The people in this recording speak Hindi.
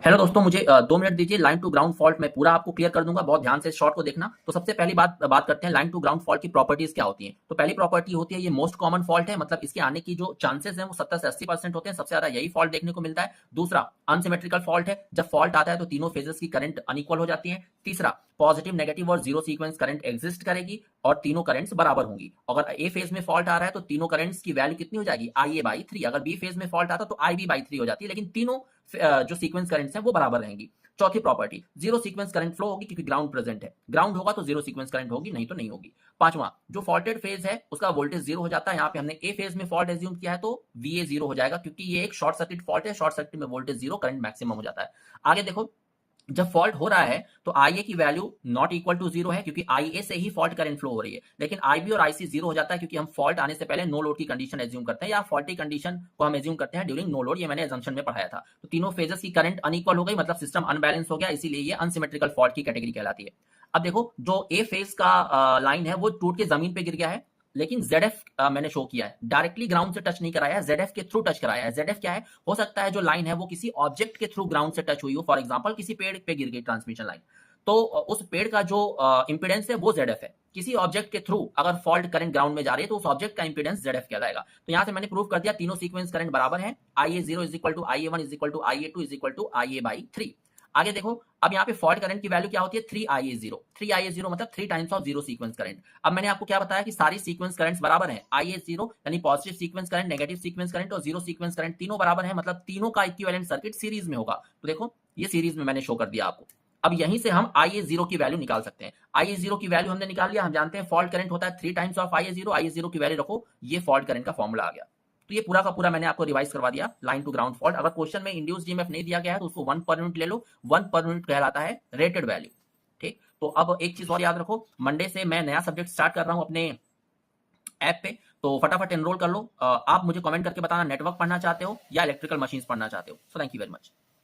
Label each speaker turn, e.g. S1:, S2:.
S1: हेलो दोस्तों, मुझे 2 मिनट दीजिए। लाइन टू ग्राउंड फॉल्ट मैं पूरा आपको क्लियर कर दूंगा, बहुत ध्यान से शॉर्ट को देखना। तो सबसे पहली बात करते हैं लाइन टू ग्राउंड फॉल्ट की प्रॉपर्टीज क्या होती हैं। तो पहली प्रॉपर्टी होती है ये मोस्ट कॉमन फॉल्ट है, मतलब इसके आने की जो चांसेस हैं वो 70 से 80% होते हैं। सबसे ज्यादा यही फॉल्ट देखने को मिलता है। दूसरा, अनसिमेट्रिकल फॉल्ट है, जब फॉल्ट आता है तो तीनों फेजेस की करंट अनइक्वल हो जाती है। तीसरा, पॉजिटिव, नेगेटिव और जीरो सीक्वेंस करंट एग्जिस्ट करेगी और तीनों करंट्स बराबर होंगी। अगर ए फेज में फॉल्ट आ रहा है तो तीनों करंट्स की वैल्यू कितनी हो जाएगी, IA/3। अगर बी फेज में फॉल्ट आता तो IB/3 हो जाती है, लेकिन तीनों जो सीक्वेंस करंट्स हैं वो बराबर रहेंगी। चौथी property, zero sequence current flow होगी क्योंकि ग्राउंड प्रेजेंट है। ग्राउंड होगा तो जीरो सीक्वेंस करंट होगी, नहीं तो नहीं होगी। पांचवा, जो फॉल्टेड फेज है उसका वोल्टेज जीरो हो जाता है। यहाँ पे हमने ए फेज में फॉल्ट एज्यूम किया है तो VA जीरो हो जाएगा, क्योंकि ये एक शॉर्ट सर्किट फॉल्ट है। शॉर्ट सर्किट में वोल्टेज जीरो, करंट मैक्सिमम हो जाता है। आगे देखो, जब फॉल्ट हो रहा है तो IA की value not equal to zero है, क्योंकि IA से ही फॉल्ट करंट फ्लो हो रही है। लेकिन IB और IC जीरो हो जाता है, क्योंकि हम फॉल्ट आने से पहले नो लोड की कंडीशन एज्यूम करते हैं, या फॉल्टी कंडीशन को हम एज्यूम करते हैं ड्यूरिंग नो लोड। ये मैंने एजम्पशन में पढ़ाया था। तो तीनों फेजेस की करंट अनइक्वल हो गई, मतलब सिस्टम अनबैलेंस हो गया, इसीलिए ये अनसिमेट्रिकल फॉल्ट की कैटेगरी कहलाती है। अब देखो, जो ए फेज का लाइन है वो टूट के जमीन पे गिर गया है, लेकिन ZF मैंने शो किया है, डायरेक्टली ग्राउंड से टच नहीं कराया है, ZF के थ्रू टच कराया है। ZF क्या है, हो सकता है जो लाइन है वो किसी ऑब्जेक्ट के थ्रू ग्राउंड से टच हुई हो। फॉर एग्जांपल, किसी पेड़ पे गिर गई ट्रांसमिशन लाइन, तो उस पेड़ का जो इंपीडेंस है वो ZF है। किसी ऑब्जेक्ट के थ्रू अगर फॉल्ट करंट ग्राउंड में जा रही है तो उस ऑब्जेक्ट का इंपीडेंस ZF कहलाएगा। तो यहां से मैंने प्रूव कर दिया तीनों सीक्वेंस करंट बराबर है। IA0 is equal to IA1 is equal to IA2 is equal to IA/3। आगे देखो, अब यहाँ पे फॉल्ट करंट की वैल्यू क्या होती है, 3IA0। 3IA0 मतलब 3 times of zero sequence current. अब मैंने आपको क्या बताया कि सारी सीक्वेंस करंट्स बराबर हैं। IA0 यानी positive sequence current, negative sequence current और जीरो सीक्वेंस करंट तीनों बराबर है, मतलब तीनों का इक्विवेलेंट सर्किट सीरीज में होगा। तो देखो, ये सीरीज में मैंने शो कर दिया आपको। अब यहीं से हम IA0 की वैल्यू निकाल सकते हैं। IA0 की वैल्यू हमने निकाल लिया। हम जानते हैं फॉल्ट करंट होता है 3 टाइम्स ऑफ IA0। IA0 की वैल्यू रखो, ये फॉल्ट करंट का फॉर्मूला आ गया। तो ये पूरा का पूरा मैंने आपको रिवाइज करवा दिया लाइन टू ग्राउंड फॉल्ट। अगर क्वेश्चन में इंड्यूस्ड ईएमएफ नहीं दिया गया है तो उसको 1 पर यूनिट ले लो। 1 पर यूनिट कहलाता है रेटेड वैल्यू। ठीक, तो अब एक चीज और याद रखो, मंडे से मैं नया सब्जेक्ट स्टार्ट कर रहा हूं अपने ऐप पे, तो फटाफट एनरोल कर लो। आप मुझे कमेंट करके बताना नेटवर्क पढ़ना चाहते हो या इलेक्ट्रिकल मशीन्स पढ़ना चाहते हो। So thank you very much.